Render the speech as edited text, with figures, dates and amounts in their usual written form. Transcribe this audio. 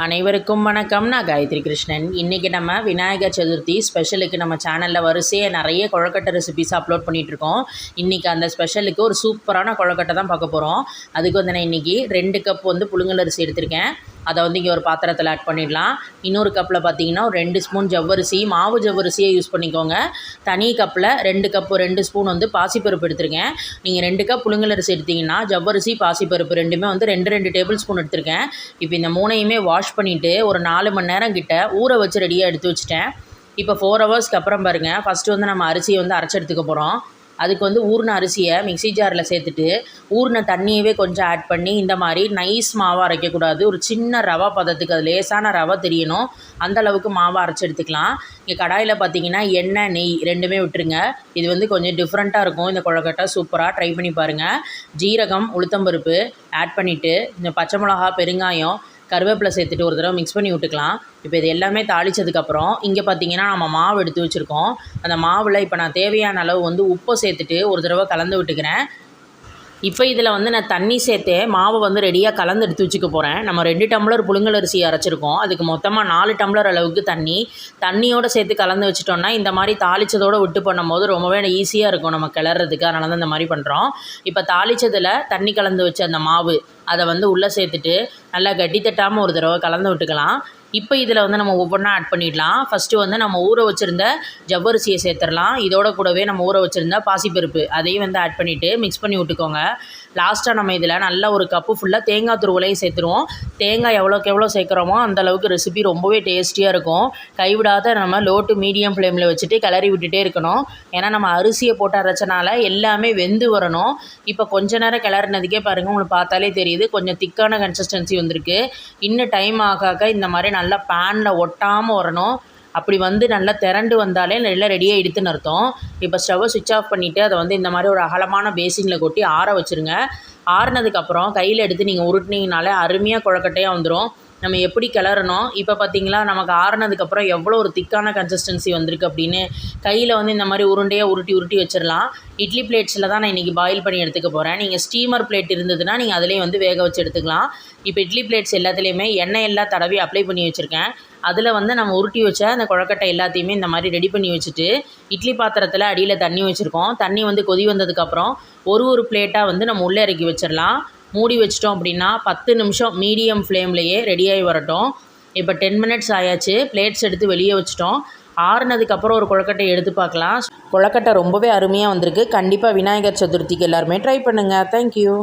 அனைவருக்கும் வணக்கம். நான் காயத்ரி கிருஷ்ணன். இன்றைக்கி நம்ம விநாயகர் சதுர்த்தி ஸ்பெஷலுக்கு நம்ம சேனலில் வரிசையாக நிறைய கொழுக்கட்டை ரெசிபிஸ் அப்லோட் பண்ணிகிட்ருக்கோம். இன்றைக்கி அந்த ஸ்பெஷலுக்கு ஒரு சூப்பரான கொழுக்கட்டை தான் பார்க்க போகிறோம். அதுக்கு வந்து நான் இன்றைக்கி 2 கப் வந்து புழுங்கலரிசி எடுத்திருக்கேன். அதை வந்து இங்கே ஒரு பாத்திரத்தில் ஆட் பண்ணிடலாம். இன்னொரு கப்பில் பார்த்தீங்கன்னா ஒரு 2 ஸ்பூன் ஜவ்வரிசி, மாவு ஜவ்வரிசியை யூஸ் பண்ணிக்கோங்க. தனி கப்பில் 2 ஸ்பூன் வந்து பாசிப்பருப்பு எடுத்திருக்கேன். நீங்கள் 2 கப் புழுங்கலரிசி எடுத்திங்கன்னா ஜவ்வரிசி பாசிப்பருப்பு ரெண்டுமே வந்து 2 டேபிள் ஸ்பூன் எடுத்திருக்கேன். இப்போ இந்த மூணையுமே வாஷ் பண்ணிவிட்டு ஒரு 4 மணி நேரம் கிட்ட ஊற வச்சு ரெடியாக எடுத்து வச்சுட்டேன். இப்போ 4 ஹவர்ஸ்க்கு அப்புறம் பாருங்கள், ஃபஸ்ட்டு வந்து நம்ம அரிசியை வந்து அரைச்சி எடுத்துக்க போகிறோம். அதுக்கு வந்து ஊறின அரிசியை மிக்ஸி ஜாரில் சேர்த்துட்டு ஊறின தண்ணியவே கொஞ்சம் ஆட் பண்ணி இந்த மாதிரி நைஸ் மாவாக அரைக்கக்கூடாது. ஒரு சின்ன ரவை பதத்துக்கு, அது லேசான ரவை தெரியணும், அந்தளவுக்கு மாவை அரைச்சி எடுத்துக்கலாம். இங்கே கடாயில் பார்த்தீங்கன்னா எண்ணெய், நெய் ரெண்டுமே விட்டுருங்க. இது வந்து கொஞ்சம் டிஃப்ரெண்ட்டாக இருக்கும். இந்த கொழுக்கட்டை சூப்பராக ட்ரை பண்ணி பாருங்கள். ஜீரகம், உளுத்தம்பருப்பு ஆட் பண்ணிவிட்டு இந்த பச்சை மிளகா, பெருங்காயம், கருவேப்பிலை சேர்த்துட்டு ஒரு தடவை மிக்ஸ் பண்ணி விட்டுக்கலாம். இப்போ இது எல்லாமே தாளித்ததுக்கப்புறம் இங்கே பார்த்தீங்கன்னா நம்ம மாவு எடுத்து வச்சுருக்கோம். அந்த மாவில் இப்போ நான் தேவையான அளவு வந்து உப்பை சேர்த்துட்டு ஒரு தடவை கலந்து விட்டுக்கிறேன். இப்போ இதில் வந்து நான் தண்ணி சேர்த்து மாவை வந்து ரெடியாக கலந்து எடுத்து வச்சுக்க போகிறேன். நம்ம 2 டம்ளர் புழுங்கலரிசி அரைச்சிருக்கோம். அதுக்கு மொத்தமாக 4 டம்ளர் அளவுக்கு தண்ணியோடு சேர்த்து கலந்து வச்சிட்டோம்னா இந்த மாதிரி தாளித்ததோடு விட்டு பண்ணும்போது ரொம்பவே ஈஸியாக இருக்கும் நம்ம கிளறதுக்கு. அதனால தான் இந்த மாதிரி பண்ணுறோம். இப்போ தாளித்ததில் தண்ணி கலந்து வச்ச அந்த மாவு அதை வந்து உள்ளே சேர்த்துட்டு நல்லா கட்டி தட்டாமல் ஒரு தடவை கலந்து விட்டுக்கலாம். இப்போ இதில் வந்து நம்ம ஒவ்வொன்றா ஆட் பண்ணிடலாம். ஃபஸ்ட்டு வந்து நம்ம ஊற வச்சுருந்த ஜவ்வரிசியை சேர்த்துடலாம். இதோட கூடவே நம்ம ஊற வச்சுருந்த பாசிப்பருப்பு அதையும் வந்து ஆட் பண்ணிவிட்டு மிக்ஸ் பண்ணி விட்டுக்கோங்க. லாஸ்ட்டாக நம்ம இதில் நல்லா ஒரு கப்பு ஃபுல்லாக தேங்காய் துருவலையும் சேர்த்துருவோம். தேங்காய் எவ்வளோக்கு எவ்வளோ சேர்க்குறோமோ அந்தளவுக்கு ரெசிபி ரொம்பவே டேஸ்டியாக இருக்கும். கைவிடாத நம்ம லோ டு மீடியம் ஃப்ளேமில் வச்சுட்டு கிளறி விட்டுட்டே இருக்கணும். ஏன்னா நம்ம அரிசியை போட்டு அரைச்சனால எல்லாமே வெந்து வரணும். இப்போ கொஞ்ச நேரம் கிளறினதுக்கே பாருங்கள், உங்களுக்கு பார்த்தாலே தெரியுது கொஞ்சம் திக்கான கன்சிஸ்டன்சி வந்திருக்கு. இன்னும் டைம் ஆக இந்த மாதிரி நல்லா பேனில் ஒட்டாமல் வரணும். அப்படி வந்து நல்லா திரண்டு வந்தாலே நல்லா ரெடியாக எடுத்துன்னு அர்த்தம். இப்போ ஸ்டவ்வை சுவிட்ச் ஆஃப் பண்ணிவிட்டு அதை வந்து இந்த மாதிரி ஒரு அகலமான பேசினில் கொட்டி ஆற வச்சுருங்க. ஆறுனதுக்கப்புறம் கையில் எடுத்து நீங்கள் உருட்டினீங்கனாலே அருமையாக கொழுக்கட்டையாக வந்துடும். நம்ம எப்படி கிளறணும், இப்போ பார்த்தீங்களா நமக்கு ஆறுனதுக்கப்புறம் எவ்வளோ ஒரு திக்கான கன்சிஸ்டன்சி வந்திருக்கு அப்படின்னு. கையில் வந்து இந்த மாதிரி உருண்டையாக உருட்டி வச்சிடலாம். இட்லி பிளேட்ஸில் தான் நான் இன்றைக்கி பாயில் பண்ணி எடுத்துக்க போகிறேன். நீங்கள் ஸ்டீமர் பிளேட் இருந்ததுன்னா நீங்கள் அதிலே வந்து வேக வச்சு எடுத்துக்கலாம். இப்போ இட்லி பிளேட்ஸ் எல்லாத்துலேயுமே எண்ணெய் எல்லாம் தடவி அப்ளை பண்ணி வச்சுருக்கேன். அதில் வந்து நம்ம உருட்டி வச்ச அந்த கொழுக்கட்டை எல்லாத்தையுமே இந்த மாதிரி ரெடி பண்ணி வச்சுட்டு இட்லி பாத்திரத்தில் அடியில் தண்ணி வச்சுருக்கோம். தண்ணி வந்து கொதி வந்ததுக்கப்புறம் ஒரு பிளேட்டாக வந்து நம்ம உள்ளே இறக்கி வச்சிடலாம். மூடி வச்சிட்டோம் அப்படின்னா 10 நிமிஷம் மீடியம் ஃப்ளேம்லேயே ரெடியாகி வரட்டும். இப்போ 10 மினிட்ஸ் ஆயாச்சு. பிளேட்ஸ் எடுத்து வெளியே வச்சிட்டோம். ஆறுனதுக்கப்புறம் ஒரு கொழுக்கட்டை எடுத்து பார்க்கலாம். கொழுக்கட்டை ரொம்பவே அருமையாக வந்திருக்கு. கண்டிப்பாக விநாயகர் சதுர்த்திக்கு எல்லாருமே ட்ரை பண்ணுங்கள். தேங்க்யூ.